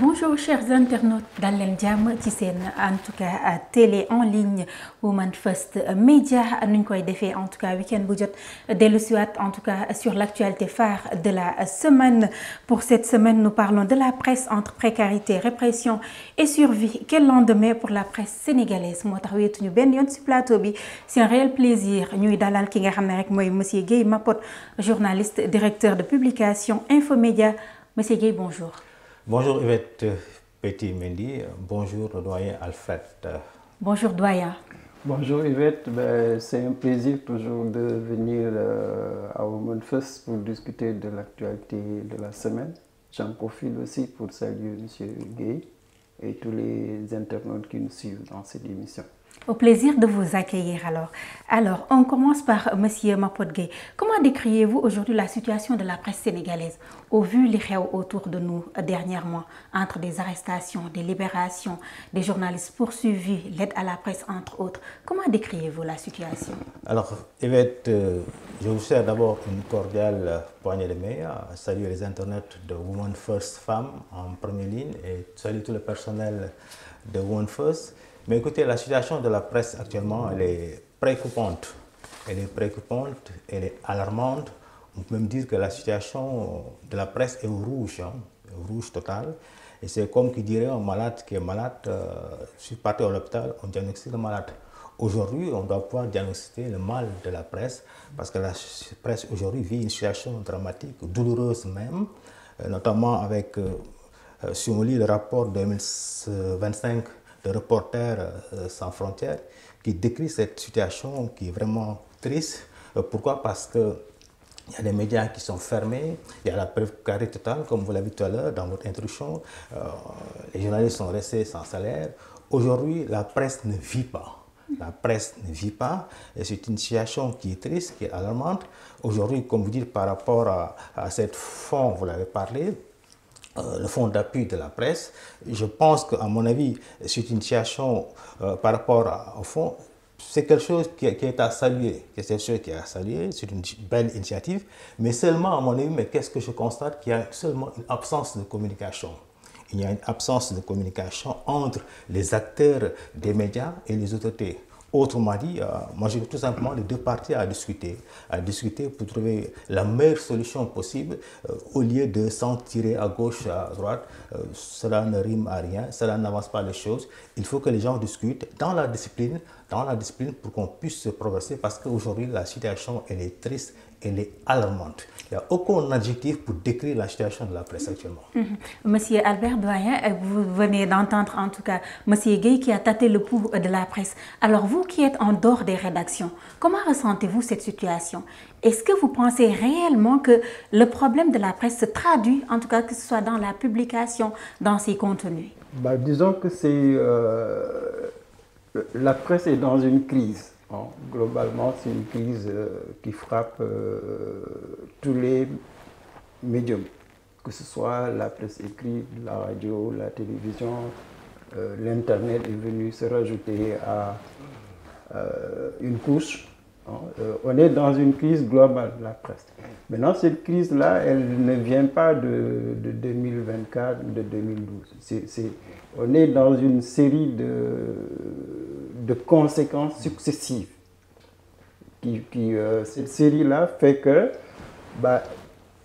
Bonjour chers internautes dal leen jàmm ci seen en tout cas télé en ligne Women First Media nuñ koy defee en tout cas week-end bu jot dellusiwaat en tout cas sur l'actualité phare de la semaine. Pour cette semaine nous parlons de la presse entre précarité, répression et survie. Quel lendemain pour la presse sénégalaise moo tax wéetuñu benn yoon ci plateau bi. C'est un réel plaisir ñuy dalal ki nga xam ne rek mooy monsieur Guèye Mapot, journaliste directeur de publication Infomédia. Monsieur Guèye, bonjour. Bonjour Yvette Petit-Mendy, bonjour doyen Alfred. Bonjour doyen. Bonjour Yvette, c'est un plaisir toujours de venir à Women First pour discuter de l'actualité de la semaine. J'en profite aussi pour saluer monsieur Guèye et tous les internautes qui nous suivent dans cette émission. Au plaisir de vous accueillir alors. On commence par monsieur Mapot Guèye. Comment décrivez-vous aujourd'hui la situation de la presse sénégalaise au vu li xew autour de nous dernièrement entre des arrestations, des libérations, des journalistes poursuivis, l'aide à la presse entre autres. Comment décrivez-vous la situation? Alors Yvette, je vous souhaite d'abord une cordiale poignée de main, saluer les internautes de Women First Femmes en première ligne et saluer tout le personnel de Women First. Mais écoutez, la situation de la presse actuellement, elle est préoccupante. Elle est préoccupante, elle est alarmante. On peut même dire que la situation de la presse est au rouge, au rouge total. Et c'est comme qui dirait un malade qui est malade, je suis parti à l'hôpital, on diagnostique le malade. Aujourd'hui, on doit pouvoir diagnostiquer le mal de la presse, parce que la presse aujourd'hui vit une situation dramatique, douloureuse même, notamment avec, si on lit le rapport 2025, de Reporters sans frontières qui décrit cette situation qui est vraiment triste. Pourquoi? Parce que il y a des médias qui sont fermés, il y a la précarité totale, comme vous l'avez dit tout à l'heure dans votre introduction. Les journalistes sont restés sans salaire. Aujourd'hui, la presse ne vit pas. La presse ne vit pas et c'est une situation qui est triste, qui est alarmante. Aujourd'hui, comme vous dites, par rapport à cette fonds, vous l'avez parlé, le fonds d'appui de la presse, je pense qu'à mon avis, c'est une situation par rapport au fonds, c'est quelque chose qui est à saluer. C'est une belle initiative, mais seulement à mon avis, mais qu'est-ce que je constate? Qu'il y a seulement une absence de communication. Il y a une absence de communication entre les acteurs des médias et les autorités. Autrement dit, moi j'ai tout simplement les deux parties à discuter pour trouver la meilleure solution possible au lieu de s'en tirer à gauche, à droite. Cela ne rime à rien, cela n'avance pas les choses. Il faut que les gens discutent dans la discipline pour qu'on puisse progresser parce qu'aujourd'hui la situation elle est triste, elle est alarmante. Il n'y a aucun adjectif pour décrire la situation de la presse actuellement. Monsieur Albert Doyen, vous venez d'entendre en tout cas monsieur Guèye qui a tâté le pouls de la presse. Alors vous qui êtes en dehors des rédactions, comment ressentez-vous cette situation? Est-ce que vous pensez réellement que le problème de la presse se traduit, en tout cas que ce soit dans la publication, dans ses contenus? Disons que la presse est dans une crise. Globalement, c'est une crise qui frappe tous les médiums, que ce soit la presse écrite, la radio, la télévision, l'Internet est venu se rajouter à une couche. On est dans une crise globale, la presse. Maintenant, cette crise-là, elle ne vient pas de 2024, de 2012. On est dans une série de conséquences successives. Cette série-là fait que,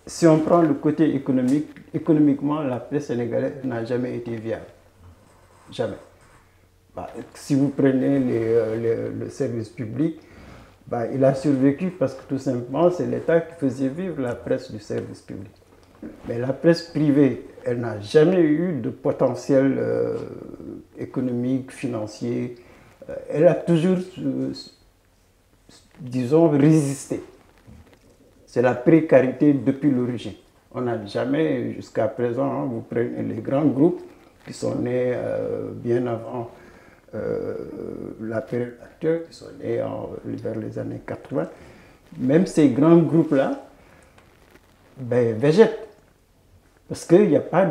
si on prend le côté économique, économiquement, la presse sénégalaise n'a jamais été viable. Jamais. Si vous prenez le service public, il a survécu parce que tout simplement, c'est l'État qui faisait vivre la presse du service public. Mais la presse privée, elle n'a jamais eu de potentiel économique, financier. Elle a toujours, disons, résisté. C'est la précarité depuis l'origine. On n'a jamais, jusqu'à présent, vous prenez les grands groupes qui sont nés bien avant la période actuelle, qui sont nés vers les années 80. Même ces grands groupes-là, végètent. Parce qu'il n'y a pas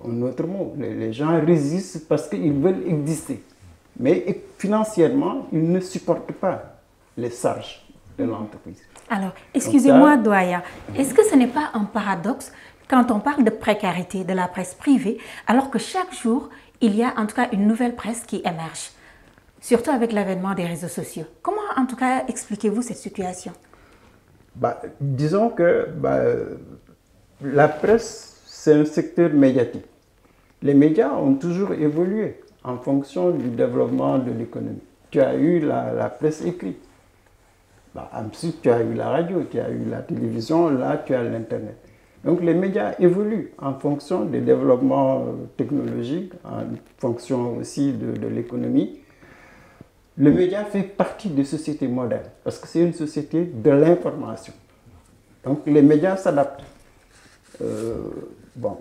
un autre mot. Les gens résistent parce qu'ils veulent exister. Mais financièrement, ils ne supportent pas les charges de l'entreprise. Alors, excusez-moi, doyen, est-ce que ce n'est pas un paradoxe quand on parle de précarité de la presse privée, alors que chaque jour, il y a en tout cas une nouvelle presse qui émerge, surtout avec l'avènement des réseaux sociaux. Comment en tout cas expliquez-vous cette situation? Disons que la presse, c'est un secteur médiatique. Les médias ont toujours évolué en fonction du développement de l'économie. Tu as eu la presse écrite. Ensuite, tu as eu la radio, tu as eu la télévision, là, tu as l'Internet. Donc, les médias évoluent en fonction des développements technologiques, en fonction aussi de l'économie. Le média fait partie des sociétés modernes parce que c'est une société de l'information. Donc, les médias s'adaptent.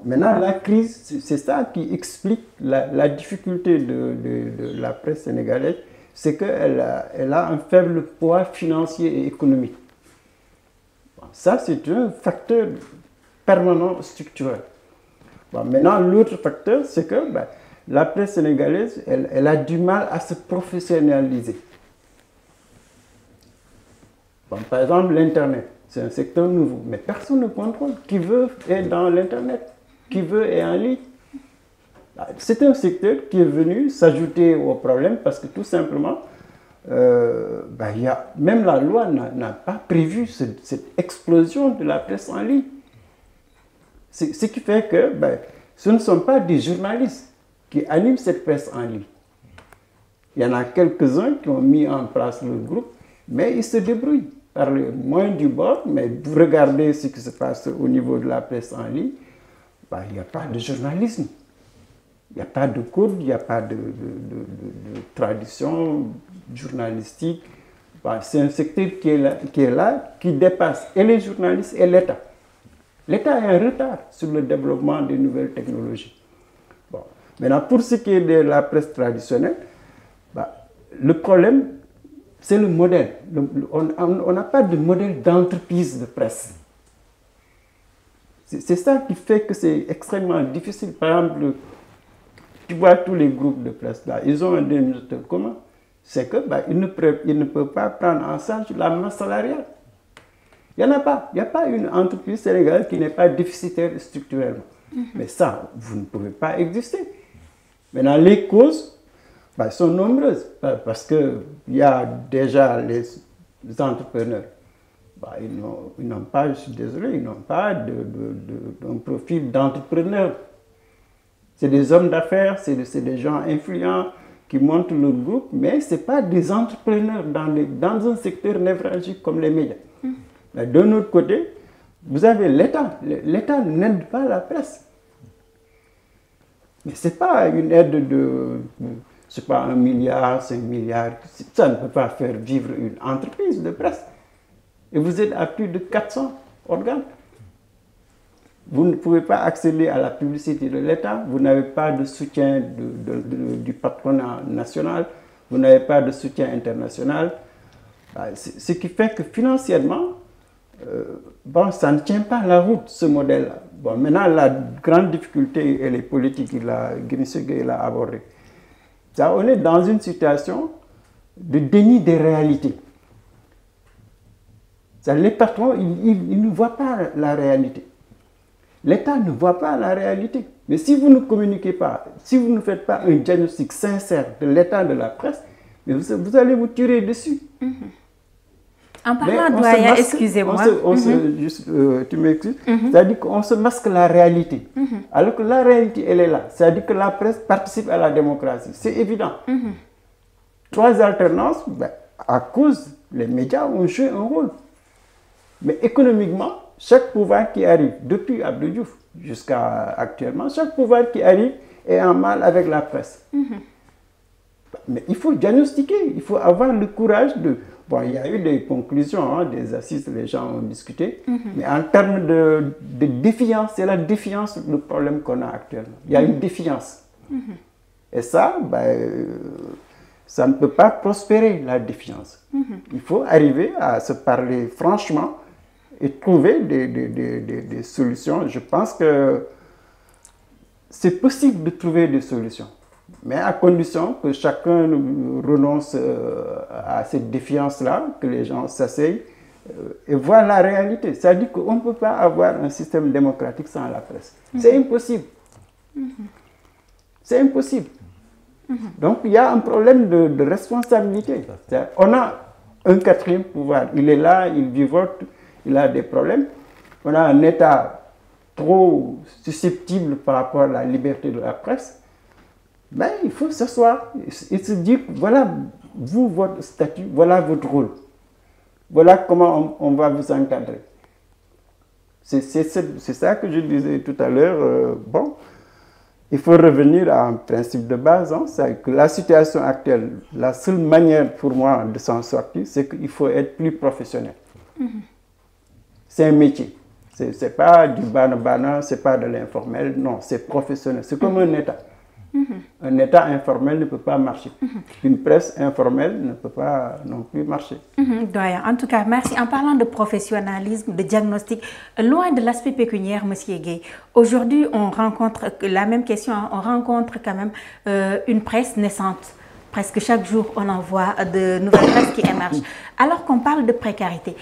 Maintenant, la crise, c'est ça qui explique la difficulté de la presse sénégalaise, c'est qu'elle a un faible poids financier et économique. Ça, c'est un facteur permanent structurel. Maintenant, l'autre facteur, c'est que la presse sénégalaise, elle a du mal à se professionnaliser. Par exemple, l'Internet, c'est un secteur nouveau, mais personne ne contrôle. Qui veut est dans l'Internet, qui veut est en ligne. C'est un secteur qui est venu s'ajouter au problème parce que tout simplement, même la loi n'a pas prévu cette explosion de la presse en ligne. Ce qui fait que ce ne sont pas des journalistes qui animent cette presse en ligne. Il y en a quelques-uns qui ont mis en place le groupe, mais ils se débrouillent par le moyen du bord. Mais vous regardez ce qui se passe au niveau de la presse en ligne, il n'y a pas de journalisme. Il n'y a pas de code, il n'y a pas de tradition journalistique. C'est un secteur qui est là, qui dépasse et les journalistes et l'État. L'État est en retard sur le développement des nouvelles technologies. Maintenant, pour ce qui est de la presse traditionnelle, le problème, c'est le modèle. On n'a pas de modèle d'entreprise de presse. C'est ça qui fait que c'est extrêmement difficile. Par exemple, tu vois tous les groupes de presse là, ils ont un dénominateur commun. C'est qu'ils ne peuvent pas prendre en charge la masse salariale. Il n'y en a pas. Il n'y a pas une entreprise sénégalaise qui n'est pas déficitaire structurellement. Mais ça, vous ne pouvez pas exister. Maintenant, les causes sont nombreuses. Parce qu'il y a déjà les entrepreneurs. Ils n'ont pas, je suis désolé, ils n'ont pas d'un profil d'entrepreneur. C'est des hommes d'affaires, c'est des gens influents qui montent le groupe, mais ce n'est pas des entrepreneurs dans un secteur névralgique comme les médias. D'un autre côté, vous avez l'État. L'État n'aide pas la presse. Mais ce n'est pas une aide de, je sais pas, 1 milliard, 5 milliards. Ça ne peut pas faire vivre une entreprise de presse. Et vous êtes à plus de 400 organes. Vous ne pouvez pas accéder à la publicité de l'État. Vous n'avez pas de soutien du patronat national. Vous n'avez pas de soutien international. Ce qui fait que financièrement, ça ne tient pas la route, ce modèle-là. Maintenant, la grande difficulté, elle est politique, il a abordé. On est dans une situation de déni des réalités. Les patrons, ils ne voient pas la réalité. L'État ne voit pas la réalité. Mais si vous ne communiquez pas, si vous ne faites pas un diagnostic sincère de l'état de la presse, mais vous allez vous tirer dessus. En parlant doyen, excusez-moi. Tu m'excuses. C'est-à-dire qu'on se masque la réalité. Alors que la réalité, elle est là. C'est-à-dire que la presse participe à la démocratie. C'est évident. 3 alternances, à cause, les médias ont joué un rôle. Mais économiquement, chaque pouvoir qui arrive, depuis Abdou Diouf jusqu'à actuellement, chaque pouvoir qui arrive est en mal avec la presse. Mais il faut diagnostiquer, il faut avoir le courage de... il y a eu des conclusions, des assises, les gens ont discuté, mais en termes de défiance, c'est la défiance le problème qu'on a actuellement. Il y a une défiance. Et ça, ça ne peut pas prospérer, la défiance. Il faut arriver à se parler franchement et trouver des solutions. Je pense que c'est possible de trouver des solutions, mais à condition que chacun renonce à cette défiance-là, que les gens s'asseyent, et voir la réalité. C'est-à-dire qu'on ne peut pas avoir un système démocratique sans la presse. C'est impossible. C'est impossible. Donc il y a un problème de responsabilité. On a un quatrième pouvoir. Il est là, il vivote, il a des problèmes. On a un État trop susceptible par rapport à la liberté de la presse. Ben, il faut s'asseoir et se dire, voilà, vous, votre statut, voilà votre rôle. Voilà comment on va vous encadrer. C'est ça que je disais tout à l'heure. Bon, il faut revenir à un principe de base. Hein, c'est que la situation actuelle, la seule manière pour moi de s'en sortir, c'est qu'il faut être plus professionnel. C'est un métier. C'est pas du bana-bana, c'est pas de l'informel. Non, c'est professionnel. C'est comme un État. Un État informel ne peut pas marcher. Une presse informelle ne peut pas non plus marcher. Doyen, en tout cas, merci. En parlant de professionnalisme, de diagnostic, loin de l'aspect pécuniaire, M. Gueye, aujourd'hui, on rencontre la même question, on rencontre quand même une presse naissante. Presque chaque jour, on en voit de nouvelles presses qui émergent. Alors qu'on parle de précarité,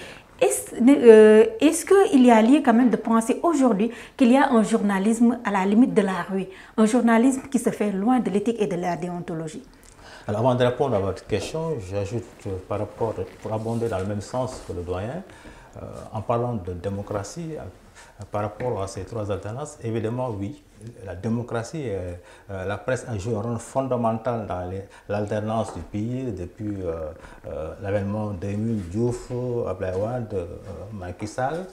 est-ce qu'il y a lieu quand même de penser aujourd'hui qu'il y a un journalisme à la limite de la rue, un journalisme qui se fait loin de l'éthique et de la déontologie? Alors avant de répondre à votre question, j'ajoute par rapport, pour abonder dans le même sens que le doyen, en parlant de démocratie, par rapport à ces trois alternances, évidemment oui, la démocratie, la presse a joué un rôle fondamental dans l'alternance du pays depuis l'avènement d'Émile Diouf, Abdoulaye Wade, Macky Sall,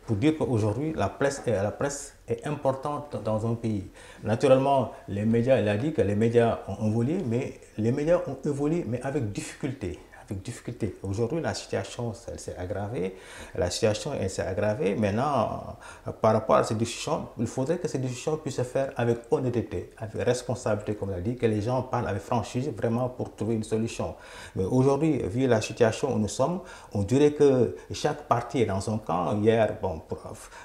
pour dire qu'aujourd'hui la presse est importante dans un pays. Naturellement, les médias, il a dit que les médias ont évolué, mais les médias ont évolué, mais avec difficulté. Aujourd'hui, la situation s'est aggravée. Maintenant, par rapport à ces discussions, il faudrait que ces discussions puissent se faire avec honnêteté, avec responsabilité, comme on l'a dit, que les gens parlent avec franchise vraiment pour trouver une solution. Mais aujourd'hui, vu la situation où nous sommes, on dirait que chaque parti est dans son camp. Hier, bon,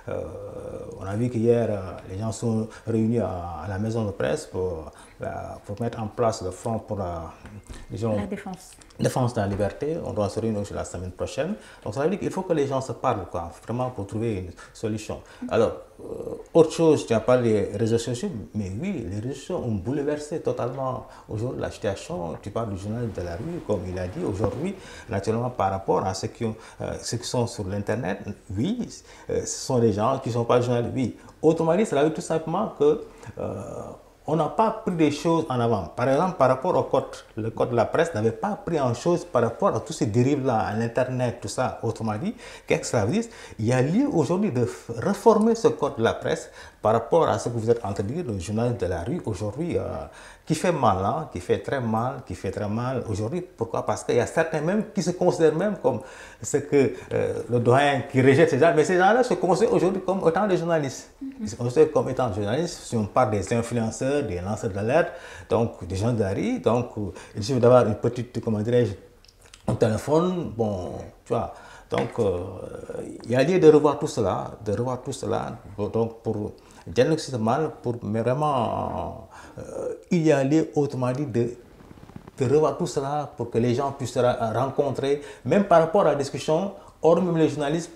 on a vu qu'hier, les gens sont réunis à la maison de presse pour mettre en place le front pour la défense de la liberté. On doit se réunir la semaine prochaine. Donc ça veut dire qu'il faut que les gens se parlent, quoi, vraiment pour trouver une solution. Alors, autre chose, tu as parlé des réseaux sociaux, mais oui, les réseaux sociaux ont bouleversé totalement aujourd'hui la situation. Tu parles du journal de la rue, comme il a dit aujourd'hui, naturellement par rapport à ceux qui sont sur l'Internet, oui, ce sont des gens qui ne sont pas journalistes, oui. Autrement dit, cela veut tout simplement que on n'a pas pris des choses en avant. Par exemple, par rapport au code, le code de la presse n'avait pas pris en chose par rapport à tous ces dérives-là, à l'Internet, tout ça. Autrement dit, qu'est-ce que ça veut dire? Il y a lieu aujourd'hui de réformer ce code de la presse par rapport à ce que vous êtes en train de dire, le journal de la rue aujourd'hui, qui fait mal, hein, qui fait très mal aujourd'hui. Pourquoi? Parce qu'il y a certains même qui se considèrent même comme ce que le doyen qui rejette ces gens, mais ces gens-là se considèrent aujourd'hui comme étant des journalistes. Ils se considèrent comme étant des journalistes. Si on parle des influenceurs, des lanceurs d'alerte, donc des gens de la rue, donc il suffit d'avoir une petite, comment dirais-je, un téléphone, bon, tu vois. Donc il y a lieu de revoir tout cela, donc pour diagnostiquer mal, mais vraiment il y a lieu, autrement dit, de revoir tout cela pour que les gens puissent se rencontrer, même par rapport à la discussion, hors même les journalistes,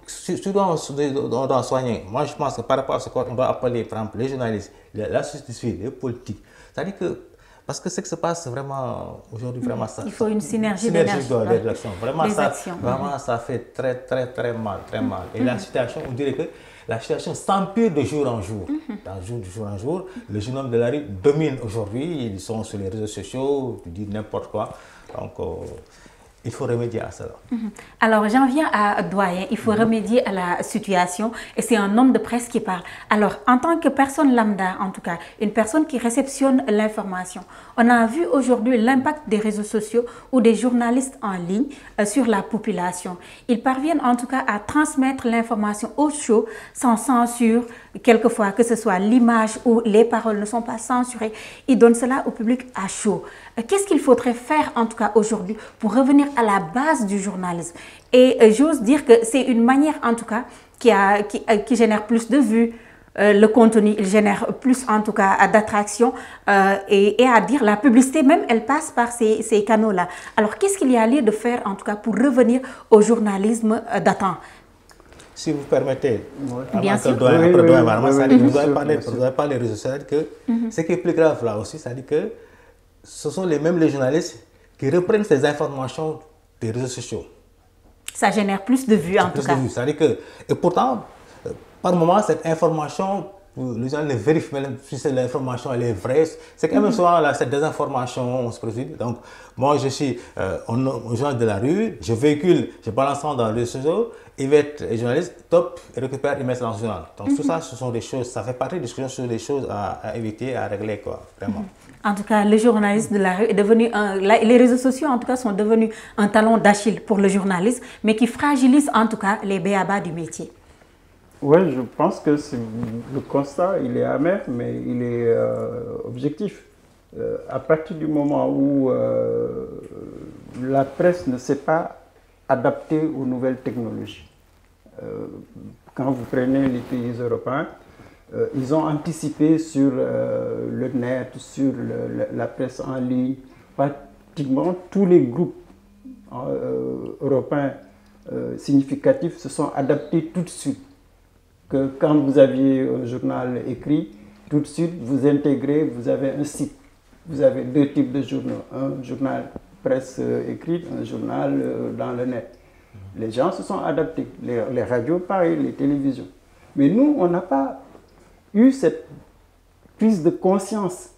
surtout on doit soigner. Moi je pense que par rapport à ce qu'on doit appeler, par exemple, les journalistes, la société civile, les politiques, c'est-à-dire que parce que ce qui se passe vraiment aujourd'hui, vraiment ça. Il faut une synergie d'action. Vraiment, ça fait très mal. Et la situation, on dirait que la situation s'empire de jour en jour. De jour en jour, les jeunes hommes de la rue dominent aujourd'hui. Ils sont sur les réseaux sociaux, ils disent n'importe quoi. Donc, il faut remédier à cela. Alors, j'en viens à doyen. Il faut remédier à la situation et c'est un homme de presse qui parle. Alors, en tant que personne lambda, en tout cas, une personne qui réceptionne l'information, on a vu aujourd'hui l'impact des réseaux sociaux ou des journalistes en ligne sur la population. Ils parviennent en tout cas à transmettre l'information au chaud, sans censure, quelquefois que ce soit l'image ou les paroles ne sont pas censurées. Ils donnent cela au public à chaud. Qu'est-ce qu'il faudrait faire en tout cas aujourd'hui pour revenir à la base du journalisme? Et j'ose dire que c'est une manière en tout cas qui génère plus de vues, le contenu, il génère plus en tout cas d'attraction et à dire la publicité même, elle passe par ces canaux-là. Alors, qu'est-ce qu'il y a lieu de faire en tout cas pour revenir au journalisme datant? Si vous permettez, bien sûr. vous avez parlé des réseaux sociaux, que ce qui est plus grave là aussi, c'est-à-dire que ce sont les journalistes qui reprennent ces informations des réseaux sociaux. Ça génère plus de vues en tout cas. C'est-à-dire que, et pourtant, par moment, cette information, les gens ne vérifient même si l'information elle est vraie. C'est quand même souvent là, cette désinformation, on se profite. Donc, moi, je suis un genre de la rue, je véhicule, je balance ça dans les réseaux sociaux, il va être journaliste, top, il récupère, il met ça dans le journal. Donc, tout ça, ce sont des choses, ça fait partie des discussions sur des choses à éviter, à régler, quoi, vraiment. En tout cas, le journalisme de la rue est devenu les réseaux sociaux, en tout cas, sont devenus un talon d'Achille pour le journalisme, mais qui fragilisent en tout cas les b.a.-ba du métier. Oui, je pense que le constat, il est amer, mais il est objectif. À partir du moment où la presse ne s'est pas adaptée aux nouvelles technologies, quand vous prenez les pays européens, ils ont anticipé sur le net, sur la presse en ligne. Pratiquement tous les groupes européens significatifs se sont adaptés tout de suite. Que quand vous aviez un journal écrit, tout de suite vous intégrez, vous avez un site. Vous avez deux types de journaux, un journal presse écrite, un journal dans le net. Les gens se sont adaptés, les radios pareil, les télévisions. Mais nous, on n'a pas eu cette prise de conscience.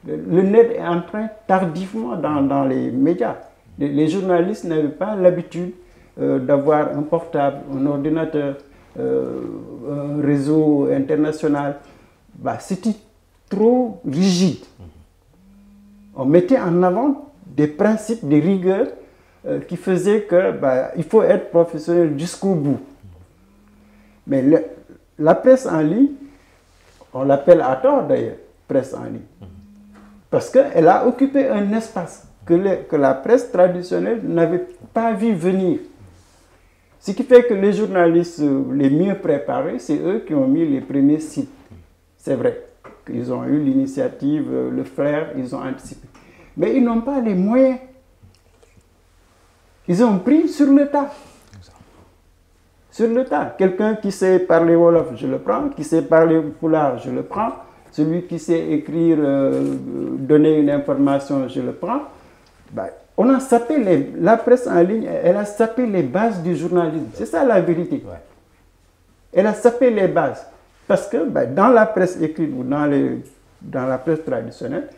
Le net est entré tardivement dans les médias. Les journalistes n'avaient pas l'habitude d'avoir un portable, un ordinateur, un réseau international. C'était trop rigide. On mettait en avant des principes, des rigueurs qui faisaient que il faut être professionnel jusqu'au bout. Mais la presse en ligne, on l'appelle à tort d'ailleurs, presse en ligne, parce qu'elle a occupé un espace que la presse traditionnelle n'avait pas vu venir. Ce qui fait que les journalistes les mieux préparés, c'est eux qui ont mis les premiers sites. C'est vrai qu'ils ont eu l'initiative, le faire, ils ont anticipé. Mais ils n'ont pas les moyens. Ils ont pris sur le tas. Sur le tas. Quelqu'un qui sait parler Wolof, je le prends. Qui sait parler Pulaar, je le prends. Celui qui sait écrire, donner une information, je le prends. On a sapé la presse en ligne, elle a sapé les bases du journalisme. C'est ça la vérité. Ouais. Elle a sapé les bases. Parce que dans la presse écrite ou dans la presse traditionnelle,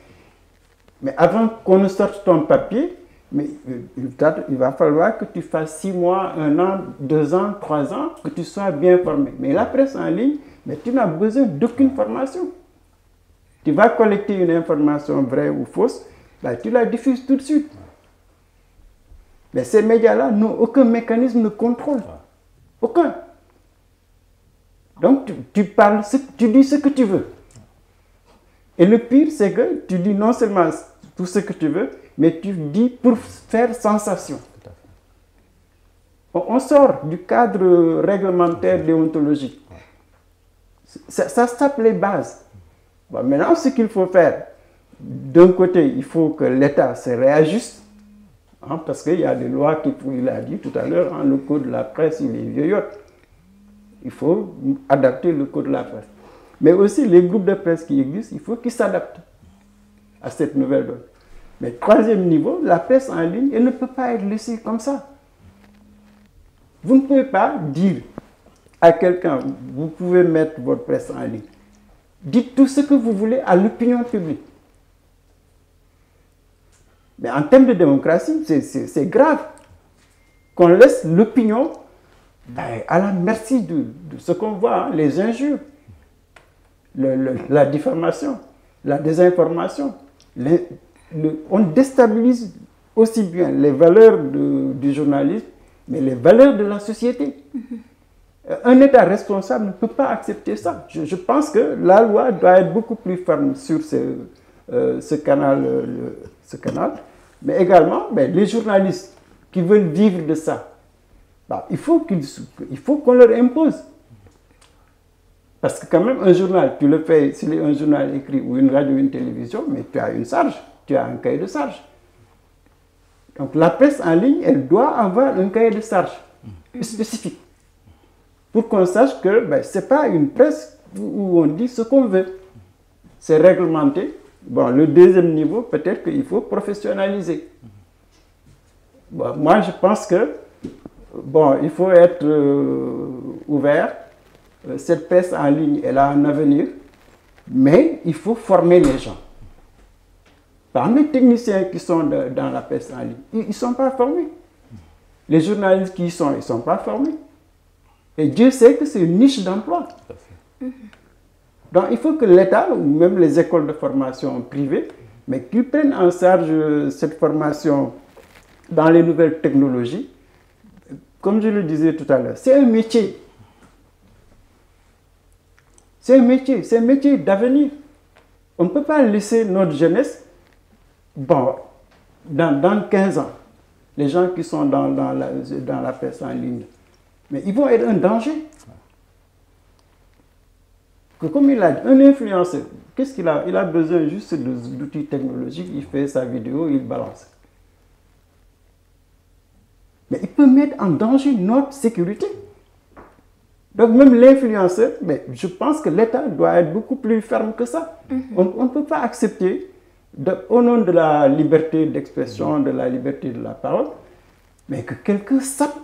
mais avant qu'on ne sorte ton papier, mais il va falloir que tu fasses 6 mois, 1 an, 2 ans, 3 ans, que tu sois bien formé. Mais la presse en ligne, mais tu n'as besoin d'aucune formation. Tu vas collecter une information vraie ou fausse, tu la diffuses tout de suite. Mais ces médias-là n'ont aucun mécanisme de contrôle. Aucun. Donc tu parles, tu dis ce que tu veux. Et le pire, c'est que tu dis non seulement tout ce que tu veux, mais tu dis pour faire sensation. On sort du cadre réglementaire déontologique. Ça tape les bases. Maintenant, ce qu'il faut faire, d'un côté, il faut que l'État se réajuste. Parce qu'il y a des lois il a dit tout à l'heure, le code de la presse, il est vieillotte. Il faut adapter le code de la presse. Mais aussi, les groupes de presse qui existent, il faut qu'ils s'adaptent à cette nouvelle donne. Mais troisième niveau, la presse en ligne, elle ne peut pas être laissée comme ça. Vous ne pouvez pas dire à quelqu'un, vous pouvez mettre votre presse en ligne. Dites tout ce que vous voulez à l'opinion publique. Mais en termes de démocratie, c'est grave qu'on laisse l'opinion à la merci de ce qu'on voit, les injures, la diffamation, la désinformation. On déstabilise aussi bien les valeurs du journalisme, mais les valeurs de la société. Un État responsable ne peut pas accepter ça. Je pense que la loi doit être beaucoup plus ferme sur ce canal, mais également les journalistes qui veulent vivre de ça. Il faut qu'on leur impose. Parce que quand même, un journal, tu le fais, s'il est un journal écrit ou une radio ou une télévision, mais tu as une charge, tu as un cahier de charge. Donc la presse en ligne, elle doit avoir un cahier de charge spécifique pour qu'on sache que ce n'est pas une presse où on dit ce qu'on veut. C'est réglementé. Bon, le deuxième niveau, peut-être qu'il faut professionnaliser. Bon, moi, je pense que il faut être ouvert. Cette presse en ligne, elle a un avenir, mais il faut former les gens. Parmi les techniciens qui sont dans la presse en ligne, ils ne sont pas formés. Les journalistes qui y sont, ils ne sont pas formés. Et Dieu sait que c'est une niche d'emploi. Donc il faut que l'État, ou même les écoles de formation privées, mais qu'ils prennent en charge cette formation dans les nouvelles technologies. Comme je le disais tout à l'heure, c'est un métier. C'est un métier d'avenir. On ne peut pas laisser notre jeunesse, dans 15 ans, les gens qui sont dans la presse en ligne, mais ils vont être un danger. Que comme il a dit, un influenceur, qu'est-ce qu'il a? Il a besoin juste d'outils technologiques, il fait sa vidéo, il balance. Mais il peut mettre en danger notre sécurité. Donc même l'influenceur, je pense que l'État doit être beaucoup plus ferme que ça. On ne peut pas accepter, au nom de la liberté d'expression, de la liberté de la parole, mais que quelqu'un sape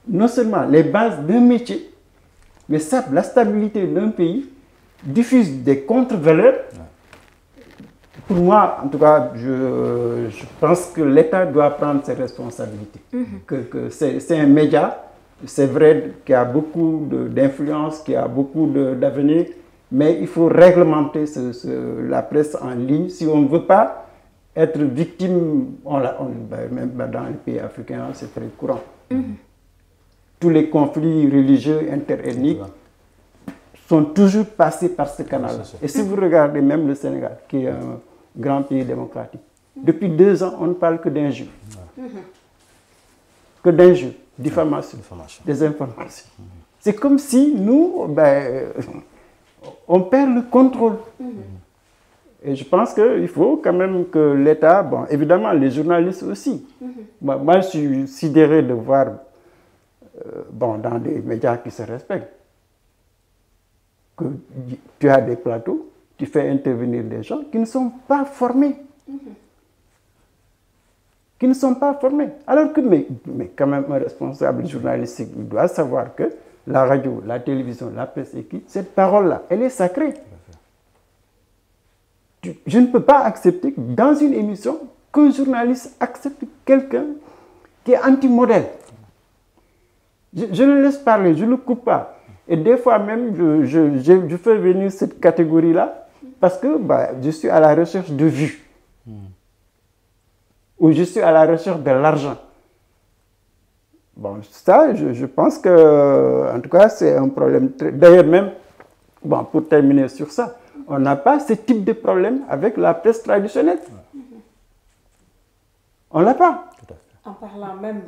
non seulement les bases d'un métier, mais sape la stabilité d'un pays, diffuse des contre-valeurs. Pour moi, en tout cas, je pense que l'État doit prendre ses responsabilités. Que c'est un média, c'est vrai qu'il y a beaucoup d'influence, qu'il y a beaucoup d'avenir, mais il faut réglementer la presse en ligne si on ne veut pas être victime. Même dans les pays africains, c'est très courant. Tous les conflits religieux, interethniques sont toujours passés par ce canal. Et si vous regardez même le Sénégal, qui est un grand pays démocratique, depuis 2 ans, on ne parle que d'injures. Que d'injures, diffamation, des informations. C'est comme si nous, on perd le contrôle. Et je pense qu'il faut quand même que l'État, évidemment les journalistes aussi. Moi, je suis sidéré de voir, dans des médias qui se respectent, que tu as des plateaux, tu fais intervenir des gens qui ne sont pas formés. Qui ne sont pas formés. Alors que, mais quand même, un responsable journalistique doit savoir que la radio, la télévision, la presse écrite, cette parole-là, elle est sacrée. Je ne peux pas accepter que dans une émission, qu'un journaliste accepte quelqu'un qui est anti-modèle. Je le laisse parler, je ne le coupe pas. Et des fois même, je fais venir cette catégorie-là parce que je suis à la recherche de vues. Ou je suis à la recherche de l'argent. Ça, je pense que, en tout cas, c'est un problème. D'ailleurs même, pour terminer sur ça, on n'a pas ce type de problème avec la presse traditionnelle. On l'a pas. En parlant même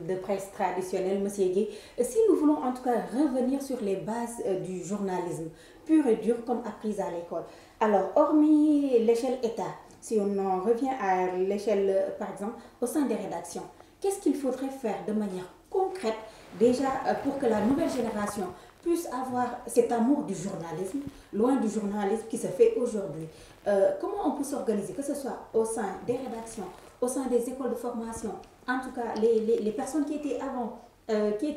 de presse traditionnelle, M. Gué, si nous voulons en tout cas revenir sur les bases du journalisme pur et dur comme appris à l'école, alors hormis l'échelle État, si on en revient à l'échelle, par exemple, au sein des rédactions, qu'est-ce qu'il faudrait faire de manière concrète déjà pour que la nouvelle génération puisse avoir cet amour du journalisme, loin du journalisme qui se fait aujourd'hui? Comment on peut s'organiser, que ce soit au sein des rédactions, au sein des écoles de formation, en tout cas les personnes qui étaient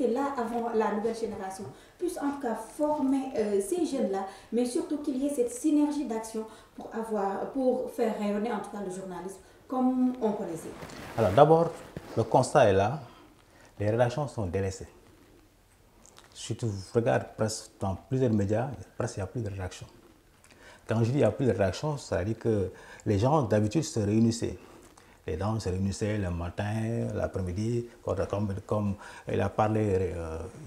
là avant la nouvelle génération, puissent en tout cas former ces jeunes-là, mais surtout qu'il y ait cette synergie d'action pour faire rayonner en tout cas le journalisme comme on connaissait. Alors d'abord, le constat est là, les rédactions sont délaissées. Si tu regardes presque dans plusieurs médias, presque il n'y a plus de rédaction. Quand je dis il n'y a plus de rédaction, ça veut dire que les gens d'habitude se réunissaient. Les gens se réunissaient le matin, l'après-midi, comme il a parlé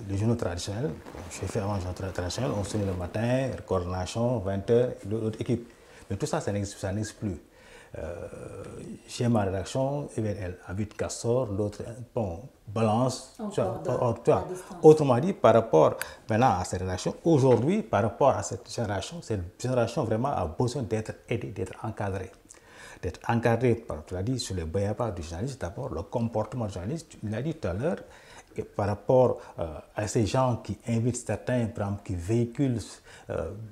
des journaux traditionnels. J'ai fait avant les journaux traditionnels, on se réunit le matin, coordination, 20h, d'autres équipes. Mais tout ça, ça n'existe plus. j'ai ma rédaction, et elle habite Castor, l'autre, bon, Balance. Autrement dit, par rapport maintenant à cette rédaction, aujourd'hui, par rapport à cette génération vraiment a besoin d'être aidée, d'être encadrée. D'être encadré, tu l'as dit, sur les béabas du journaliste, d'abord, le comportement du journaliste, tu l'as dit tout à l'heure, et par rapport à ces gens qui invitent certains, par exemple, qui véhiculent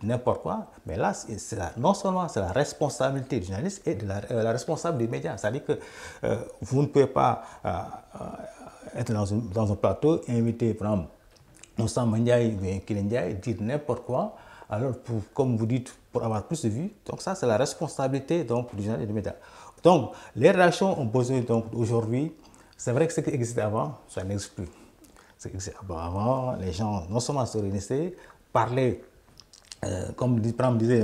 n'importe quoi, mais là, non seulement c'est la responsabilité du journaliste et la responsabilité des médias. C'est-à-dire que vous ne pouvez pas être dans un plateau, inviter, par exemple, Moussa Mandiaye ou Kilendiaye, dire n'importe quoi, alors, comme vous dites, pour avoir plus de vues. Donc ça, c'est la responsabilité donc, du journal et des médias. Donc, les rédactions ont besoin aujourd'hui, c'est vrai que ce qui existait avant, ça n'existe plus. Ce qui existait avant, les gens non seulement se réunissaient, parlaient, comme par exemple disait,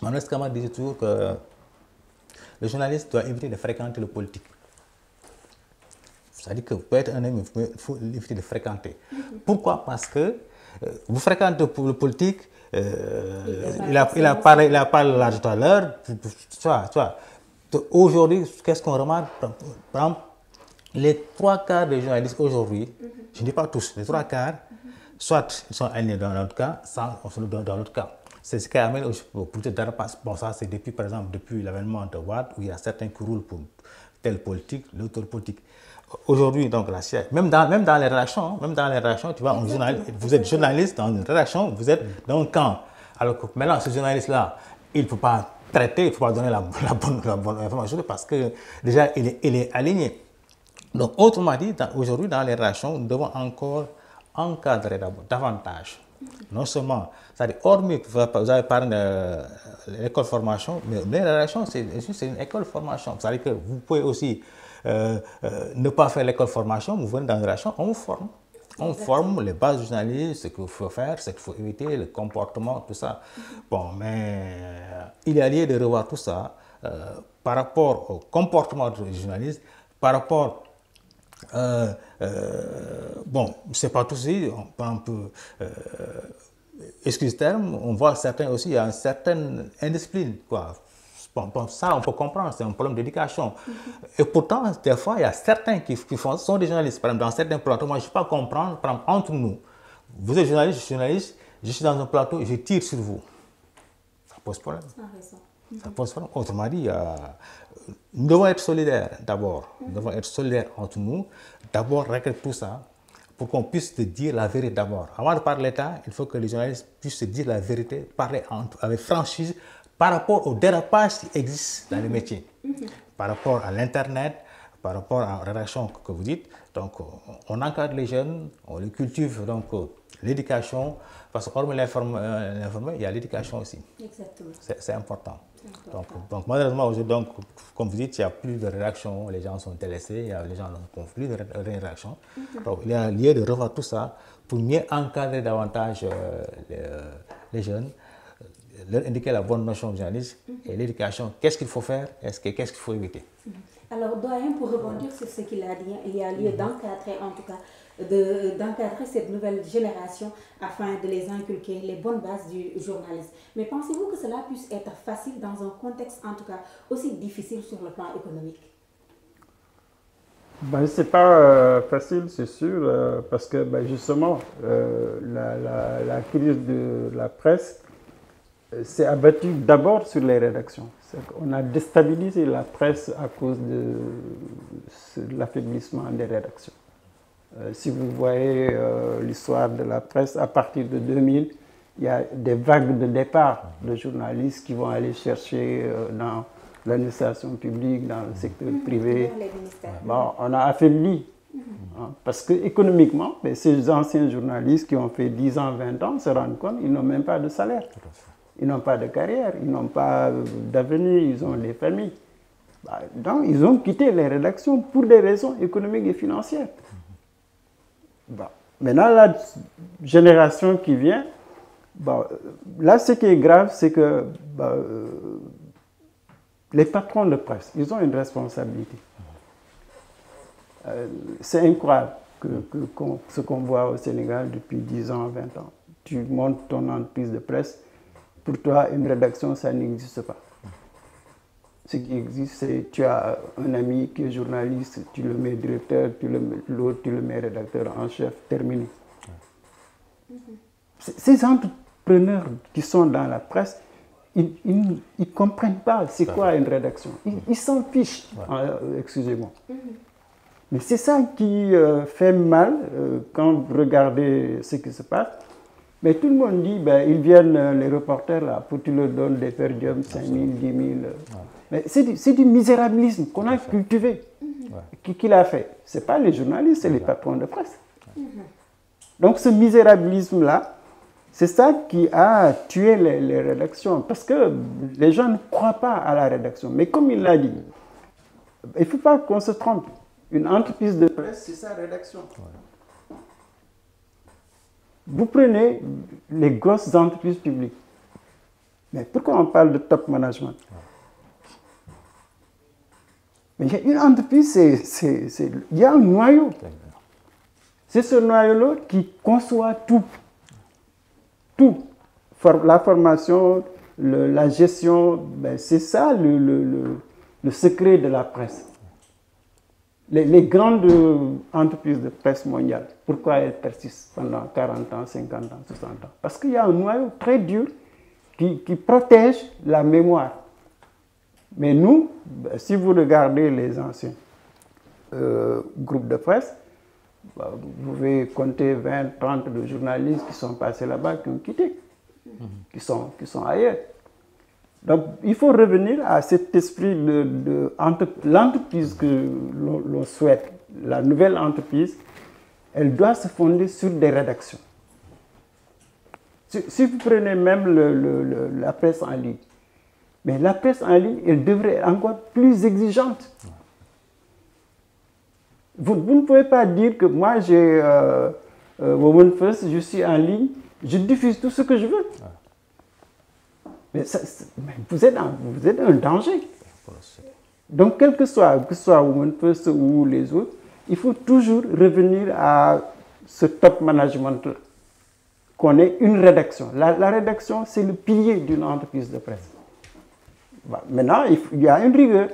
Manuel Scama disait toujours que le journaliste doit éviter de fréquenter le politique. C'est-à-dire que vous pouvez être un ami, il faut éviter de fréquenter. Pourquoi? Parce que vous fréquentez le politique, il a parlé là tout à l'heure. Aujourd'hui, qu'est-ce qu'on remarque? Par exemple, les 3/4 des journalistes aujourd'hui, je ne dis pas tous, les 3/4, soit ils sont alignés dans notre cas, dans l'autre cas. C'est ce qui amène pour bon, ça c'est depuis, par exemple, depuis l'avènement de Wade, où il y a certains qui roulent pour telle politique, l'autre politique. Aujourd'hui, donc, même dans les rédactions, tu vois, vous êtes journaliste dans une rédaction, vous êtes dans un camp. Alors que maintenant, ce journaliste-là, il ne peut pas traiter, il ne faut pas donner la bonne information parce que déjà, il est aligné. Donc, autrement dit, aujourd'hui, dans les rédactions, nous devons encore encadrer davantage. Non seulement, c'est-à-dire, hormis, vous avez parlé de l'école de formation, mais les rédactions, c'est une école de formation. C'est-à-dire que vous pouvez aussi ne pas faire l'école de formation, vous venez dans une rédaction, on vous forme. On forme les bases du journalisme, ce qu'il faut faire, ce qu'il faut éviter, le comportement, tout ça. Bon, mais il y a lieu de revoir tout ça par rapport au comportement du journaliste, par rapport bon, c'est pas tout si, par exemple, excuse le terme, on voit certains aussi, il y a une certaine indiscipline, quoi. Bon, ça, on peut comprendre, c'est un problème d'éducation. Et pourtant, des fois, il y a certains qui sont des journalistes. Par exemple, dans certains plateaux, moi, je ne peux pas comprendre, par exemple, entre nous, vous êtes journaliste, je suis journaliste, je suis dans un plateau et je tire sur vous. Ça pose problème. Ça pose problème. Autrement dit, nous devons être solidaires d'abord. Nous devons être solidaires entre nous. D'abord, régler tout ça pour qu'on puisse se dire la vérité d'abord. Avant de parler de l'État, il faut que les journalistes puissent se dire la vérité, parler avec franchise par rapport aux dérapages qui existent dans les métiers. Par rapport à l'Internet, par rapport à la rédaction que vous dites. Donc, on encadre les jeunes, on les cultive, donc l'éducation, parce qu'hormis l'informé, il y a l'éducation aussi. Exactement. C'est important. Donc, malheureusement, aujourd'hui, comme vous dites, il n'y a plus de rédaction, les gens sont intéressés, les gens n'ont plus de rédaction. Donc, il y a lieu de revoir tout ça pour mieux encadrer davantage les jeunes, leur indiquer la bonne notion du journalisme et l'éducation. Qu'est-ce qu'il faut faire, qu'est-ce qu'il faut éviter. Alors, doyen, pour rebondir sur ce qu'il a dit, il y a lieu d'encadrer, en tout cas, d'encadrer cette nouvelle génération afin de les inculquer les bonnes bases du journalisme. Mais pensez-vous que cela puisse être facile dans un contexte, en tout cas, aussi difficile sur le plan économique? Ben, ce n'est pas facile, c'est sûr, parce que ben, justement, la crise de la presse s'est abattue d'abord sur les rédactions. On a déstabilisé la presse à cause de l'affaiblissement des rédactions. Si vous voyez l'histoire de la presse, à partir de 2000, il y a des vagues de départ de journalistes qui vont aller chercher dans l'administration publique, dans le secteur privé. Bon, on a affaibli. Parce qu'économiquement, ces anciens journalistes qui ont fait 10 ans, 20 ans se rendent compte qu'ils n'ont même pas de salaire. Ils n'ont pas de carrière, ils n'ont pas d'avenir, ils ont des familles. Donc, ils ont quitté les rédactions pour des raisons économiques et financières. Maintenant, la génération qui vient, là, ce qui est grave, c'est que les patrons de presse, ils ont une responsabilité. C'est incroyable ce qu'on voit au Sénégal depuis 10 ans, 20 ans. Tu montes ton entreprise de presse, pour toi, une rédaction, ça n'existe pas. Ce qui existe, c'est tu as un ami qui est journaliste, tu le mets directeur, l'autre, tu le mets rédacteur en chef, terminé. Ces entrepreneurs qui sont dans la presse, ils ne comprennent pas c'est quoi une rédaction. Ils s'en fichent, excusez-moi. Mais c'est ça qui fait mal quand vous regardez ce qui se passe. Mais tout le monde dit, ils viennent, les reporters, là, pour que tu leur donnes des per diem, 5 000, 10 000. Mais c'est du misérabilisme qu'on a cultivé. Qui l'a fait? Ce n'est pas les journalistes, c'est les patrons de presse. Donc ce misérabilisme-là, c'est ça qui a tué les rédactions. Parce que les gens ne croient pas à la rédaction. Mais comme il l'a dit, il ne faut pas qu'on se trompe. Une entreprise de presse, c'est sa rédaction. Vous prenez les grosses entreprises publiques. Mais pourquoi on parle de top management? Mais il y a une entreprise, il y a un noyau. C'est ce noyau-là qui conçoit tout. Tout. La formation, la gestion, c'est ça le secret de la presse. Les grandes entreprises de presse mondiale, pourquoi elles persistent pendant 40 ans, 50 ans, 60 ans? Parce qu'il y a un noyau très dur qui protège la mémoire. Mais nous, si vous regardez les anciens groupes de presse, vous pouvez compter 20, 30 de journalistes qui sont passés là-bas, qui ont quitté, qui sont ailleurs. Donc, il faut revenir à cet esprit de l'entreprise que l'on souhaite. La nouvelle entreprise, elle doit se fonder sur des rédactions. Si vous prenez même la presse en ligne, mais la presse en ligne, elle devrait être encore plus exigeante. Vous ne pouvez pas dire que moi, j'ai Women First, je suis en ligne, je diffuse tout ce que je veux. Mais vous êtes un danger. Donc, quel que soit Women First ou les autres, il faut toujours revenir à ce top management-là, qu'on ait une rédaction. La rédaction, c'est le pilier d'une entreprise de presse. Maintenant, il y a une rigueur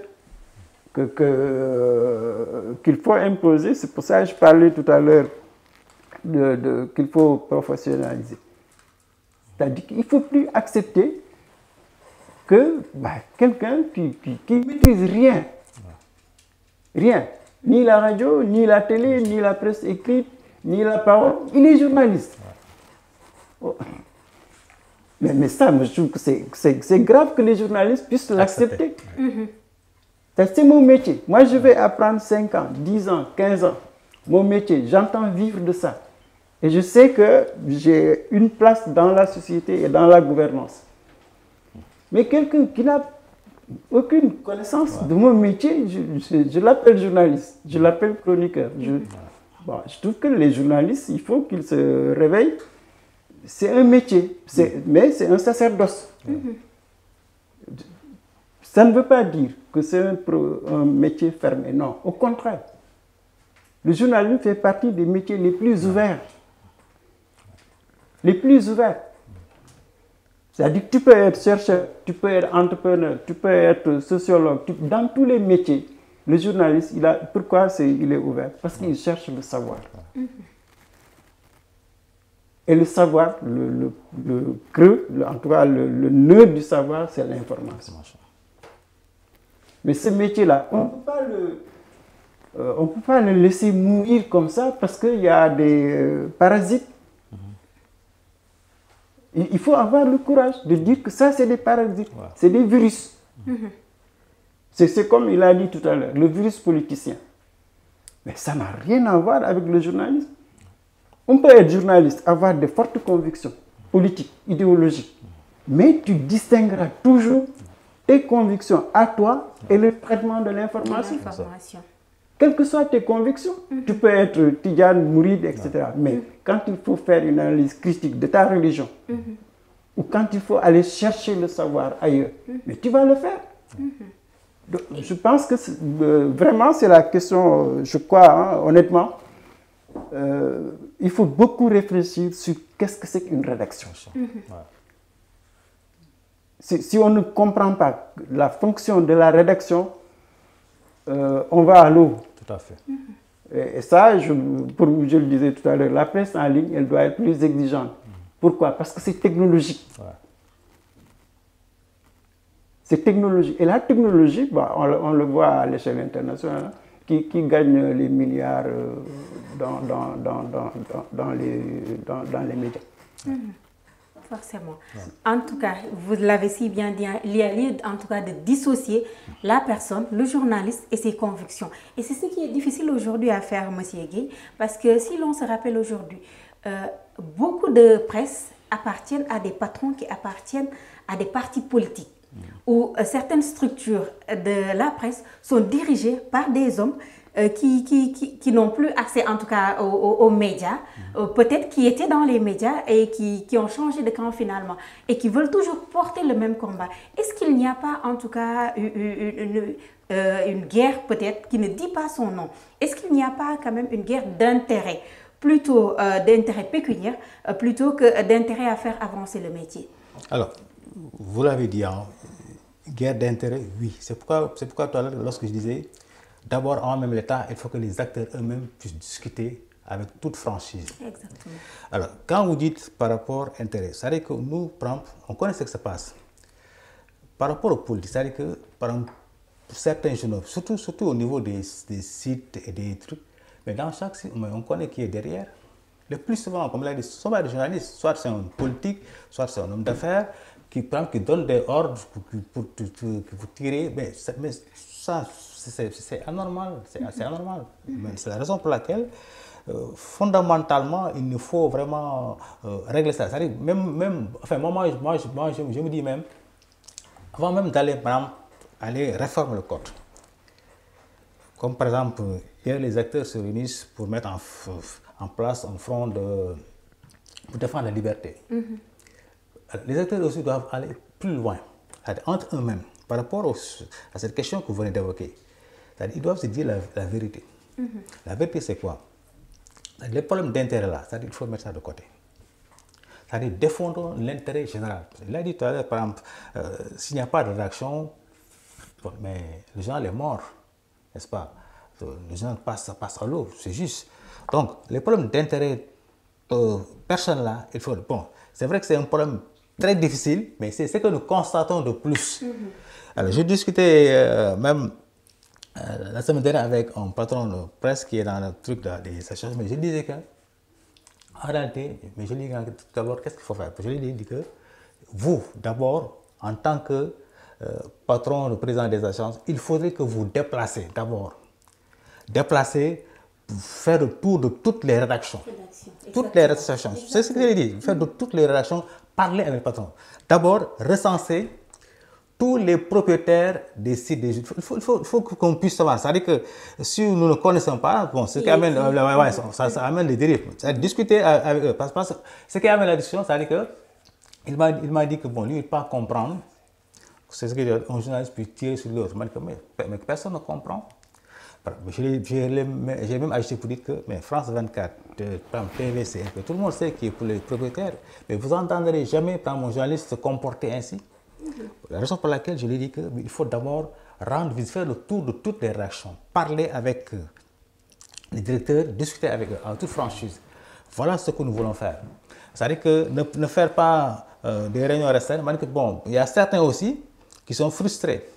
qu'il faut imposer. C'est pour ça que je parlais tout à l'heure qu'il faut professionnaliser. C'est-à-dire qu'il ne faut plus accepter que quelqu'un qui ne maîtrise rien, ni la radio, ni la télé, ni la presse écrite, ni la parole, il est journaliste. Oh. Mais ça, je trouve que c'est grave que les journalistes puissent l'accepter. C'est mon métier. Moi, je vais apprendre 5 ans, 10 ans, 15 ans. Mon métier, j'entends vivre de ça. Et je sais que j'ai une place dans la société et dans la gouvernance. Mais quelqu'un qui n'a aucune connaissance de mon métier, je l'appelle journaliste, je l'appelle chroniqueur. Je trouve que les journalistes, il faut qu'ils se réveillent. C'est un métier, mais c'est un sacerdoce. Ça ne veut pas dire que c'est un métier fermé, non. Au contraire, le journalisme fait partie des métiers les plus ouverts. Les plus ouverts. C'est-à-dire que tu peux être chercheur, tu peux être entrepreneur, tu peux être sociologue. Dans tous les métiers, le journaliste, pourquoi il est ouvert? Parce qu'il cherche le savoir. Et le savoir, le creux, en tout cas le nœud du savoir, c'est l'information. Mais ce métier-là, on ne peut pas le laisser mourir comme ça parce qu'il y a des parasites. Il faut avoir le courage de dire que ça, c'est des parasites, c'est des virus. C'est comme il a dit tout à l'heure, le virus politicien. Mais ça n'a rien à voir avec le journalisme. On peut être journaliste, avoir de fortes convictions politiques, idéologiques, mais tu distingueras toujours tes convictions à toi et le traitement de l'information. Quelles que soient tes convictions, tu peux être Tidjane, Mouride, etc. Mais quand il faut faire une analyse critique de ta religion, ou quand il faut aller chercher le savoir ailleurs, mais tu vas le faire. Donc, je pense que vraiment c'est la question, je crois, honnêtement, il faut beaucoup réfléchir sur qu'est-ce que c'est qu'une rédaction. si on ne comprend pas la fonction de la rédaction, on va à l'eau. Tout à fait. Et ça, je le disais tout à l'heure, la presse en ligne, elle doit être plus exigeante. Pourquoi? Parce que c'est technologique. Ouais. C'est technologique. Et la technologie, bah, on le voit à l'échelle internationale, hein, qui gagne les milliards dans les médias. Forcément. En tout cas, vous l'avez si bien dit, il y a lieu en tout cas de dissocier la personne, le journaliste et ses convictions. Et c'est ce qui est difficile aujourd'hui à faire, M. Guèye, parce que si l'on se rappelle aujourd'hui, beaucoup de presse appartiennent à des patrons qui appartiennent à des partis politiques, où certaines structures de la presse sont dirigées par des hommes qui n'ont plus accès en tout cas aux médias, peut-être qui étaient dans les médias et qui ont changé de camp finalement et qui veulent toujours porter le même combat. Est-ce qu'il n'y a pas en tout cas une guerre peut-être qui ne dit pas son nom? Est-ce qu'il n'y a pas quand même une guerre d'intérêt, plutôt d'intérêt pécuniaire, plutôt que d'intérêt à faire avancer le métier? Alors, vous l'avez dit, hein, guerre d'intérêt, oui. C'est pourquoi tout à l'heure, lorsque je disais, d'abord, en même temps, il faut que les acteurs eux-mêmes puissent discuter avec toute franchise. Exactement. Alors, quand vous dites par rapport à intérêt, c'est-à-dire que nous, par exemple, on connaît ce qui se passe. Par rapport aux politiques, c'est-à-dire que, par exemple, pour certains journaux, surtout au niveau des sites et des trucs, mais dans chaque site, on connaît qui est derrière. Le plus souvent, comme l'a dit, soit des journalistes, soit c'est un politique, soit c'est un homme d'affaires, qui donne des ordres pour tirer. Mais ça, c'est anormal. C'est anormal. C'est la raison pour laquelle, fondamentalement, il nous faut vraiment régler ça. C'est-à-dire, enfin, moi, je me dis même, avant même d'aller, par exemple, aller réformer le code. Comme par exemple, hier, les acteurs se réunissent pour mettre en place un front pour défendre la liberté. Les acteurs aussi doivent aller plus loin, entre eux-mêmes, par rapport à cette question que vous venez d'évoquer. Ils doivent se dire la vérité. La vérité, c'est quoi? Les problèmes d'intérêt là, c'est-à-dire qu'il faut mettre ça de côté. C'est-à-dire défendre l'intérêt général. Il a dit tout à l'heure, par exemple, s'il n'y a pas de rédaction, mais le journal est mort, n'est-ce pas? Le journal passe à l'eau, c'est juste. Donc, les problèmes d'intérêt personne là, il faut... Bon, c'est vrai que c'est un problème très difficile, mais c'est ce que nous constatons de plus. Alors, je discutais même la semaine dernière avec un patron de presse qui est dans le truc des échanges, mais je disais que, en réalité, mais je lui dis d'abord, qu'est-ce qu'il faut faire? Je lui ai dit que vous, d'abord, en tant que patron, le président des agences, il faudrait que vous déplacez d'abord. Déplacer, faire le tour de toutes les rédactions. Toutes les rédactions. C'est ce que j'ai dit. Faire de toutes les rédactions, parler avec le patron. D'abord, recenser tous les propriétaires des sites. Il faut qu'on puisse savoir. C'est-à-dire que si nous ne connaissons pas, bon, ce qui amène, ça amène les dérives. Discuter avec eux. Parce que ce qui amène la discussion, c'est-à-dire qu'il m'a dit que bon, lui, il ne peut pas comprendre. C'est ce qu'un journaliste peut tirer sur l'autre. Mais personne ne comprend. J'ai même ajouté pour dire que mais France 24, PVC, tout le monde sait qui est pour les propriétaires, mais vous n'entendrez jamais un journaliste se comporter ainsi. La raison pour laquelle je lui ai dit qu'il faut d'abord faire le tour de toutes les réactions, parler avec les directeurs, discuter avec eux en toute franchise. Voilà ce que nous voulons faire. C'est-à-dire que ne faire pas des réunions restreintes. Bon, il y a certains aussi qui sont frustrés.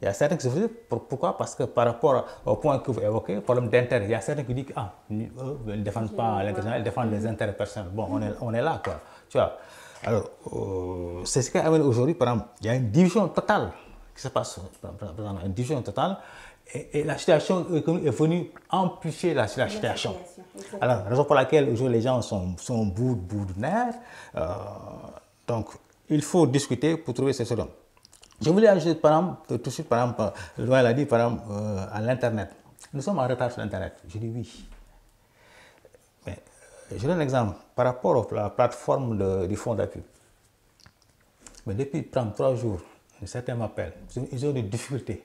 Il y a certains qui se frustrent. Pourquoi? Parce que par rapport au point que vous évoquez, problème d'intérêt, il y a certains qui disent que eux, ils ne défendent pas l'intérêt, ils défendent les intérêts personnels. Bon, on est là, quoi. Tu vois. Alors, c'est ce qui amène aujourd'hui, par exemple, il y a une division totale qui se passe, une division totale, et la situation est venue amplifier la situation. Alors, la raison pour laquelle aujourd'hui les gens sont bout de nerfs, donc il faut discuter pour trouver ces solutions. Je voulais ajouter, par exemple, tout de suite, par exemple, Loïc l'a dit, par exemple, à l'Internet. Nous sommes en retard sur l'Internet. Je dis oui. Mais je donne un exemple par rapport à la plateforme du fonds d'appui. Mais depuis 3 jours, certains m'appellent. Ils ont des difficultés.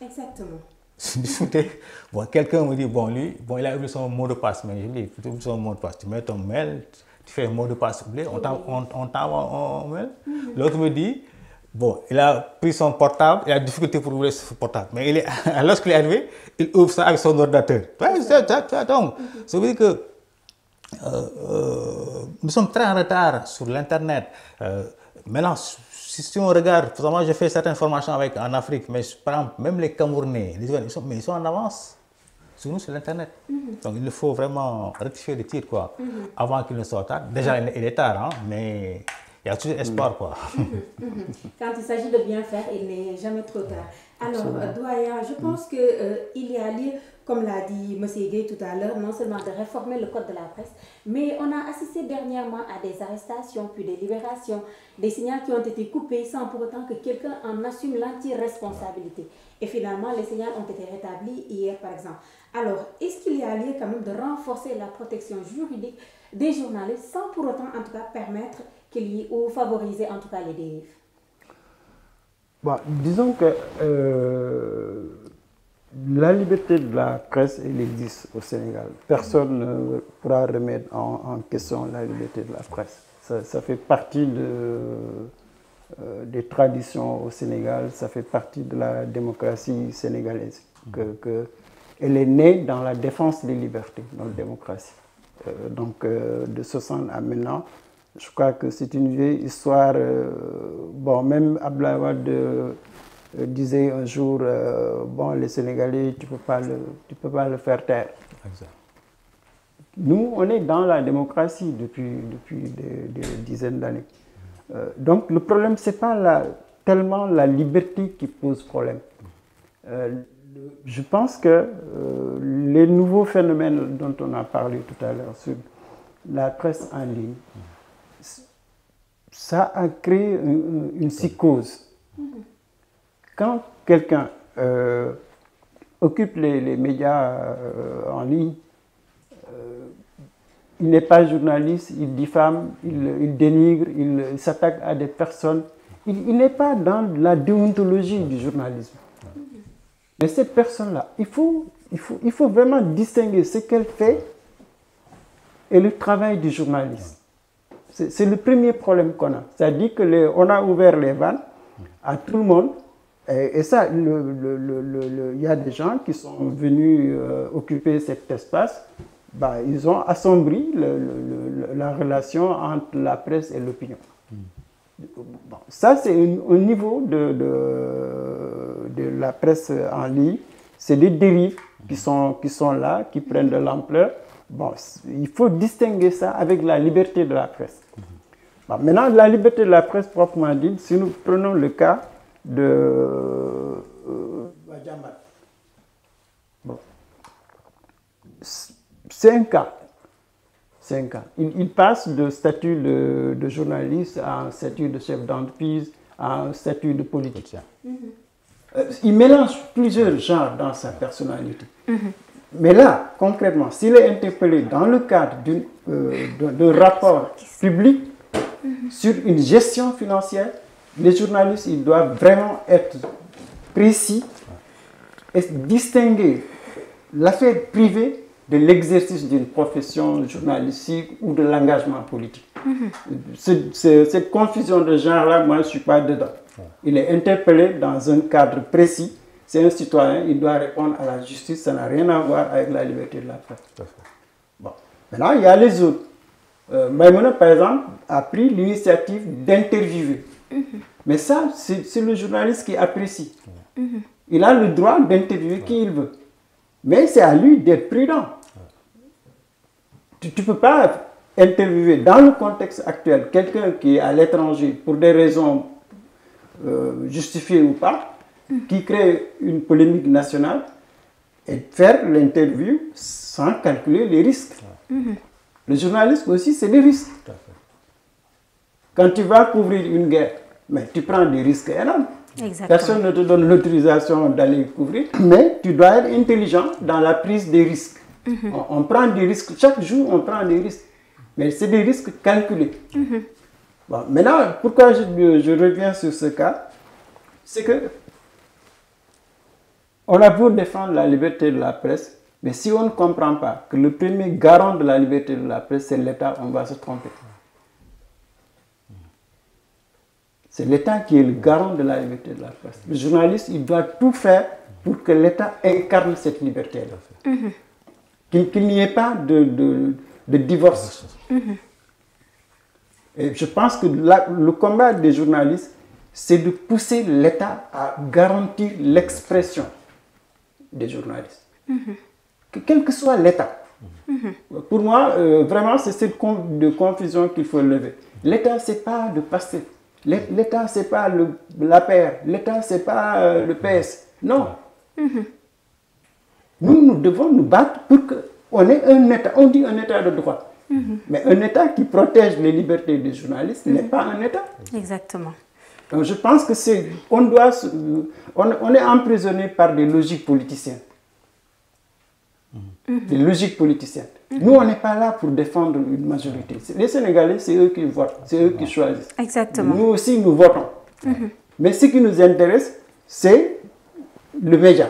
Exactement. Bon, quelqu'un me dit, bon, lui, il a oublié son mot de passe. Mais je lui dis, tu oublies son mot de passe. Tu mets ton mail, tu fais un mot de passe oublié, on t'envoie un mail. L'autre me dit, bon, il a pris son portable, il a difficulté pour ouvrir son portable. Mais lorsqu'il est arrivé, il ouvre ça avec son ordinateur. Donc, ça veut dire que nous sommes très en retard sur l'Internet. Maintenant, si on regarde, moi j'ai fait certaines formations en Afrique, mais par exemple, même les Camerounais, ils sont en avance sur nous sur l'Internet. Donc il faut vraiment rectifier le tir quoi, avant qu'il ne soit tard. Déjà, il est tard, hein, mais il y a toujours espoir quoi. Quand il s'agit de bien faire, il n'est jamais trop tard. Alors, doyen, je pense qu'il y a lieu, comme l'a dit M. Gueye tout à l'heure, non seulement de réformer le code de la presse, mais on a assisté dernièrement à des arrestations, puis des libérations, des signaux qui ont été coupés sans pour autant que quelqu'un en assume l'anti-responsabilité. Et finalement, les signaux ont été rétablis hier, par exemple. Alors, est-ce qu'il y a lieu quand même de renforcer la protection juridique des journalistes sans pour autant, en tout cas, permettre qu'il y ait, ou favoriser en tout cas les dérives? Bon, disons que la liberté de la presse, elle existe au Sénégal. Personne ne pourra remettre en question la liberté de la presse. Ça fait partie des traditions au Sénégal, ça fait partie de la démocratie sénégalaise. Elle est née dans la défense des libertés, dans la démocratie. Donc de 60 à maintenant, je crois que c'est une vieille histoire. Bon, même Abdoulaye Wade disait un jour, bon, les Sénégalais, tu peux pas le faire taire. Exact. Nous, on est dans la démocratie depuis des dizaines d'années. Donc le problème, c'est pas tellement la liberté qui pose problème. Je pense que les nouveaux phénomènes dont on a parlé tout à l'heure sur la presse en ligne, ça a créé une psychose. Quand quelqu'un occupe les médias en ligne, il n'est pas journaliste, il diffame, il dénigre, il s'attaque à des personnes. Il n'est pas dans la déontologie du journalisme. Mais cette personne-là, il faut vraiment distinguer ce qu'elle fait et le travail du journaliste. C'est le premier problème qu'on a. C'est-à-dire qu'on a ouvert les vannes à tout le monde. Et ça, il y a des gens qui sont venus occuper cet espace. Bah, ils ont assombri la relation entre la presse et l'opinion. Bon, ça, c'est au niveau de la presse en ligne. C'est des dérives qui sont là, qui prennent de l'ampleur. Bon, il faut distinguer ça avec la liberté de la presse. Bon, maintenant, la liberté de la presse, proprement dit, si nous prenons le cas de Badiambat. Bon. C'est un cas. Il passe de statut de journaliste à un statut de chef d'entreprise, à un statut de politicien. Il mélange plusieurs genres dans sa personnalité. Mais là, concrètement, s'il est interpellé dans le cadre d'un rapport public sur une gestion financière, les journalistes, ils doivent vraiment être précis et distinguer l'affaire privée de l'exercice d'une profession journalistique ou de l'engagement politique. Cette confusion de genre-là, moi, je ne suis pas dedans. Il est interpellé dans un cadre précis. C'est un citoyen, il doit répondre à la justice. Ça n'a rien à voir avec la liberté de la presse. Bon. Maintenant, il y a les autres. Maïmouna, par exemple, a pris l'initiative d'interviewer. Mais ça, c'est le journaliste qui apprécie. Il a le droit d'interviewer qui il veut. Mais c'est à lui d'être prudent. Tu ne peux pas interviewer dans le contexte actuel quelqu'un qui est à l'étranger pour des raisons justifiées ou pas, qui crée une polémique nationale et faire l'interview sans calculer les risques. Le journalisme aussi, c'est des risques. Quand tu vas couvrir une guerre, mais tu prends des risques énormes. Exactement. Personne ne te donne l'autorisation d'aller couvrir, mais tu dois être intelligent dans la prise des risques. On prend des risques, chaque jour on prend des risques, mais c'est des risques calculés. Bon, maintenant, pourquoi je reviens sur ce cas, c'est que on a beau défendre la liberté de la presse, Mais si on ne comprend pas que le premier garant de la liberté de la presse, c'est l'État, on va se tromper. C'est l'État qui est le garant de la liberté de la presse. Le journaliste, il doit tout faire pour que l'État incarne cette liberté-là. Qu'il n'y ait pas de divorce. Et je pense que le combat des journalistes, c'est de pousser l'État à garantir l'expression des journalistes. Quel que soit l'État. Pour moi, vraiment, c'est cette confusion qu'il faut lever. L'État, ce n'est pas de passer. L'État, ce n'est pas l'APR. L'État, ce n'est pas le PS. Non. Nous devons nous battre pour qu'on ait un État. On dit un État de droit. Mais un État qui protège les libertés des journalistes n'est pas un État. Exactement. Donc je pense que on est emprisonné par des logiques politiciennes. Des logiques politiciennes. Nous, on n'est pas là pour défendre une majorité. Les Sénégalais, c'est eux qui votent, c'est eux qui choisissent. Exactement. Nous aussi, nous votons. Mais ce qui nous intéresse, c'est le média.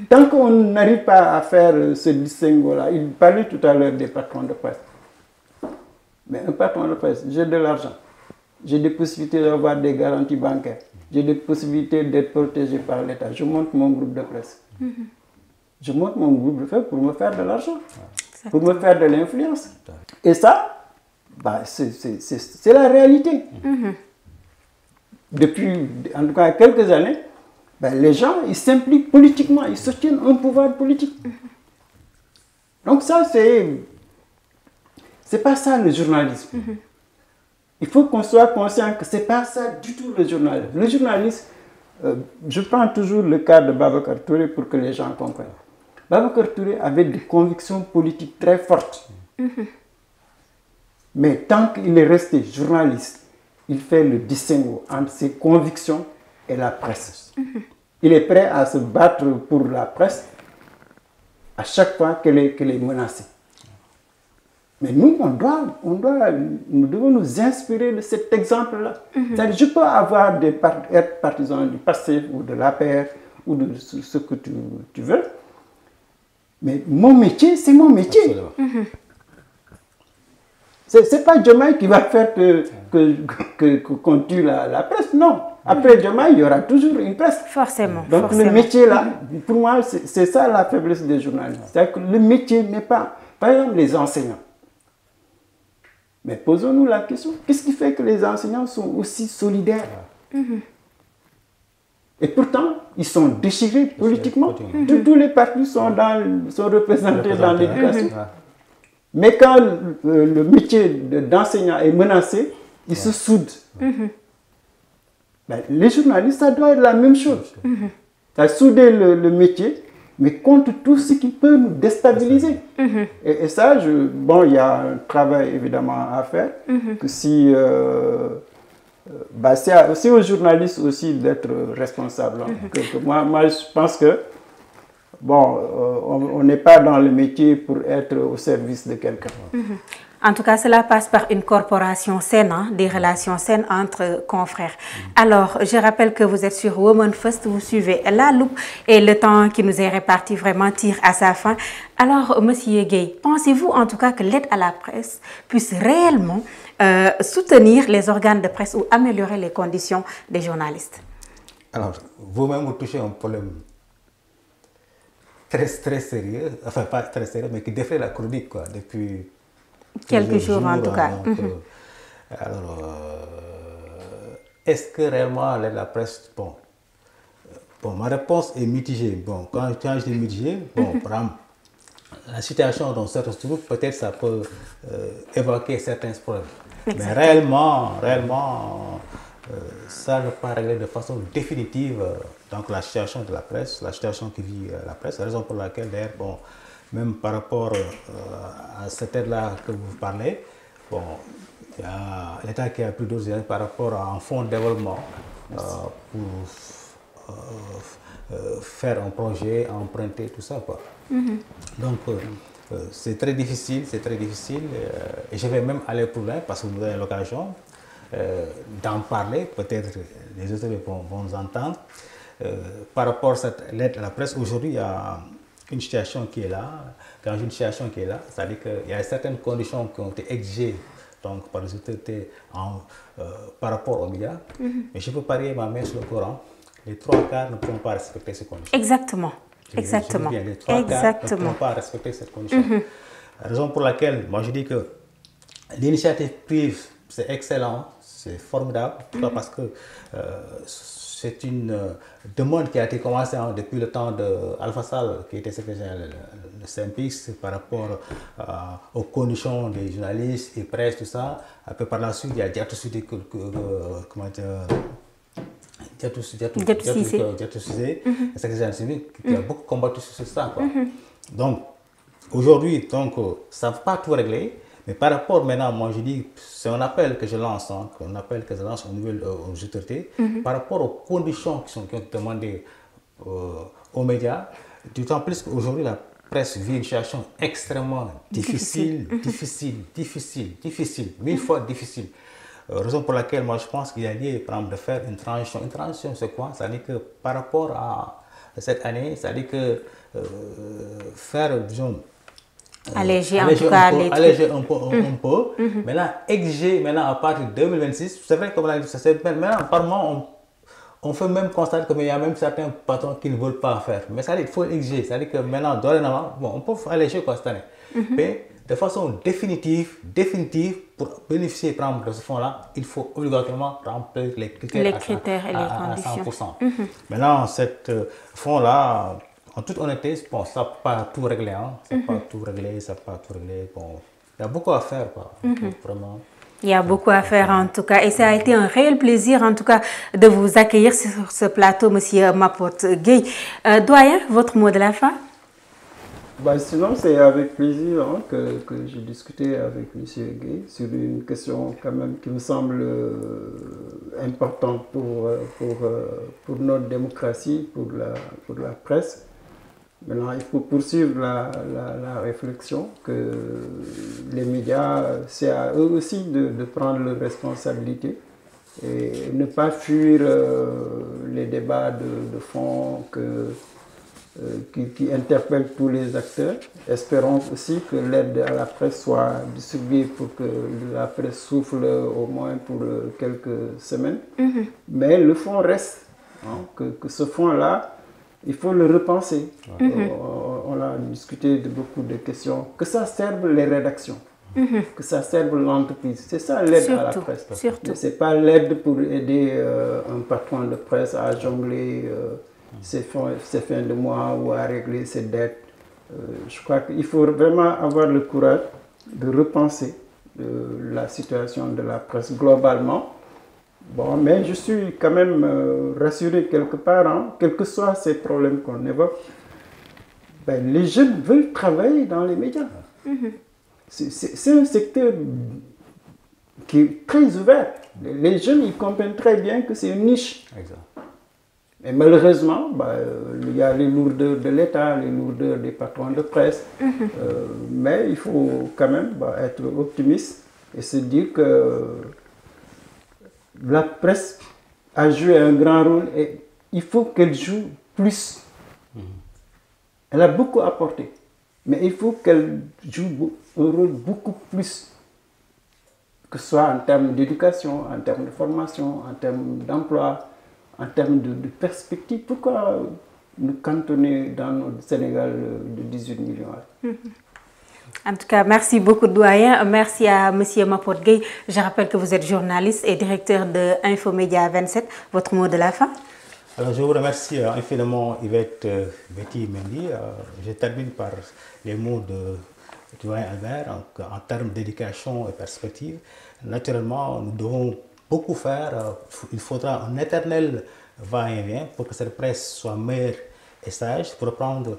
Tant qu'on n'arrive pas à faire ce distinguo-là, il parlait tout à l'heure des patrons de presse. Mais un patron de presse, j'ai de l'argent, j'ai des possibilités d'avoir des garanties bancaires, j'ai des possibilités d'être protégé par l'État. Je monte mon groupe de presse. Je monte mon groupe de presse pour me faire de l'argent, pour me faire de l'influence. Et ça, bah, c'est la réalité. Depuis, en tout cas, quelques années, ben, les gens, ils s'impliquent politiquement, ils soutiennent un pouvoir politique. Donc ça, c'est pas ça le journalisme. Il faut qu'on soit conscient que c'est pas ça du tout le journalisme. Le journalisme, je prends toujours le cas de Babacar Touré pour que les gens comprennent. Babacar Touré avait des convictions politiques très fortes. Mais tant qu'il est resté journaliste, il fait le distinguo entre ses convictions et la presse. Il est prêt à se battre pour la presse à chaque fois qu'elle est menacée. Mais nous, nous devons nous inspirer de cet exemple-là. C'est-à-dire, je peux être partisan du PASTEF ou de l'APR ou de ce que tu veux, mais mon métier, c'est mon métier. C'est pas Diomaye qui va faire qu'on tue la presse, non. Après Diomaye, il y aura toujours une presse. Forcément. Donc le métier là, pour moi, c'est ça la faiblesse des journalistes. C'est-à-dire que le métier n'est pas, par exemple, les enseignants. Mais posons-nous la question, qu'est-ce qui fait que les enseignants sont aussi solidaires? Et pourtant, ils sont déchirés politiquement. Tous les partis sont représentés dans l'éducation. Mais quand le métier d'enseignant est menacé, ils se soudent. Ben, les journalistes, ça doit être la même chose. Ça souder le métier, mais contre tout ce qui peut nous déstabiliser. Et ça, il y a un travail évidemment à faire. Que c'est aux journalistes aussi d'être responsables. Moi, je pense que on n'est pas dans le métier pour être au service de quelqu'un. En tout cas, cela passe par une corporation saine, des relations saines entre confrères. Alors, je rappelle que vous êtes sur Women First, vous suivez La Loupe et le temps qui nous est réparti vraiment tire à sa fin. Alors, Monsieur Gueye, pensez-vous en tout cas que l'aide à la presse puisse réellement soutenir les organes de presse ou améliorer les conditions des journalistes? Alors, vous-même, vous touchez un problème très sérieux, enfin pas très sérieux, mais qui défait la chronique depuis quelques jours en tout cas. Alors, est-ce que réellement l'aide à la presse, ma réponse est mitigée. Quand je dis mitigée, par exemple, la situation dont ça se trouve, peut-être ça peut évoquer certains problèmes. Mais réellement, ça ne peut pas régler de façon définitive donc la situation de la presse, la situation qui vit la presse. La raison pour laquelle, d'ailleurs, même par rapport à cette aide-là que vous parlez, il y a l'État qui a pris d'autres aides par rapport à un fonds de développement pour faire un projet, emprunter, tout ça. Donc, c'est très difficile, et je vais même aller plus loin parce que vous avez l'occasion d'en parler, peut-être les autres vont nous entendre. par rapport à cette lettre à la presse, aujourd'hui, il y a une situation qui est là. Quand j'ai une situation qui est là, c'est-à-dire qu'il y a certaines conditions qui ont été exigées donc, par les autorités par rapport aux médias. Mais je peux parier ma main sur le Coran, les 3 quarts ne pourront pas respecter ces conditions. Exactement. Exactement. Les 3 quarts ne pourront pas respecter cette condition. Raison pour laquelle, moi je dis que l'initiative privée, c'est excellent, c'est formidable, parce que c'est une demande qui a été commencée depuis le temps d'Alpha Sall, qui était secrétaire de SYNPICS, par rapport aux conditions des journalistes et presse, tout ça. Après, par la suite, il y a Diatou Cissé, le secrétaire qui a beaucoup combattu sur ça. Donc, aujourd'hui, ça ne va pas tout régler. Mais par rapport maintenant, moi je dis, c'est un appel que je lance, un appel que je lance aux autorités, par rapport aux conditions qui ont été demandées aux médias, d'autant plus qu'aujourd'hui la presse vit une situation extrêmement difficile, 1000 fois difficile. Raison pour laquelle moi je pense qu'il y a lieu, par exemple, de faire une transition. Une transition, c'est quoi? C'est-à-dire que par rapport à cette année, c'est-à-dire que faire, disons, alléger en tout cas les alléger un peu. Maintenant, exiger maintenant à partir de 2026, c'est vrai que maintenant, par moment, on fait même constater qu'il y a même certains patrons qui ne veulent pas faire. Mais ça, il faut exiger. C'est-à-dire que maintenant, dorénavant, bon, on peut alléger quoi cette année. Mais de façon définitive, pour bénéficier par exemple, de ce fonds-là, il faut obligatoirement remplir les critères et les conditions. 100%. Maintenant, ce fonds-là, en toute honnêteté, bon, ça n'a pas tout réglé. Ça n'a pas tout réglé, Bon, il y a beaucoup à faire, quoi. Vraiment. Il y a beaucoup à faire en tout cas et ça a été un réel plaisir en tout cas de vous accueillir sur ce plateau, Monsieur Mapote Gueye. Doyen, votre mot de la fin? Sinon, c'est avec plaisir que j'ai discuté avec M. Gueye sur une question quand même qui me semble importante pour notre démocratie, pour la presse. Maintenant, il faut poursuivre la réflexion que les médias, c'est à eux aussi de prendre leurs responsabilités et ne pas fuir les débats de fond qui interpellent tous les acteurs. Espérons aussi que l'aide à la presse soit distribuée pour que la presse souffle au moins pour quelques semaines. Mais le fond reste, que ce fond-là, il faut le repenser. On a discuté de beaucoup de questions. Que ça serve les rédactions, que ça serve l'entreprise. C'est ça l'aide à la presse. Ce n'est pas l'aide pour aider un patron de presse à jongler ses fins de mois ou à régler ses dettes. Je crois qu'il faut vraiment avoir le courage de repenser la situation de la presse globalement. Bon, mais je suis quand même rassuré quelque part, quels que soient ces problèmes qu'on évoque, les jeunes veulent travailler dans les médias. C'est un secteur qui est très ouvert. Les jeunes, ils comprennent très bien que c'est une niche. Exact. Et malheureusement, il y a les lourdeurs de l'État, les lourdeurs des patrons de presse. Mais il faut quand même être optimiste et se dire que la presse a joué un grand rôle et il faut qu'elle joue plus. Elle a beaucoup apporté, mais il faut qu'elle joue un rôle beaucoup plus, que ce soit en termes d'éducation, en termes de formation, en termes d'emploi, en termes de perspective. Pourquoi nous cantonner dans notre Sénégal de 18 millions? En tout cas, merci beaucoup, doyen. Merci à M. Mapote Gueye. Je rappelle que vous êtes journaliste et directeur de Infomédia 27. Votre mot de la fin? Alors, je vous remercie infiniment, Yvette Betty Mendy. Je termine par les mots de doyen Albert en termes d'éducation et perspective. Naturellement, nous devons beaucoup faire. Il faudra un éternel va-et-vient pour que cette presse soit meilleure et sage. Pour reprendre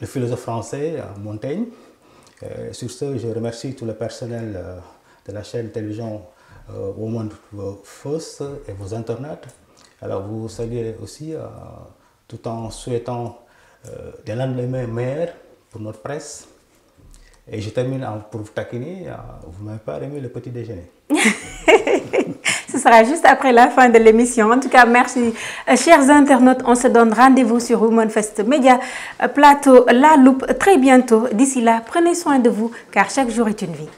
le philosophe français Montaigne. Sur ce, je remercie tout le personnel de la chaîne télévision Women First et vos internautes. Alors, vous saluez aussi tout en souhaitant des lendemains meilleurs pour notre presse. Et je termine pour vous taquiner, vous ne m'avez pas remis le petit déjeuner. Ce ce sera juste après la fin de l'émission. En tout cas, merci, chers internautes. On se donne rendez-vous sur Women First Media, plateau La Loupe, très bientôt. D'ici là, prenez soin de vous, car chaque jour est une vie.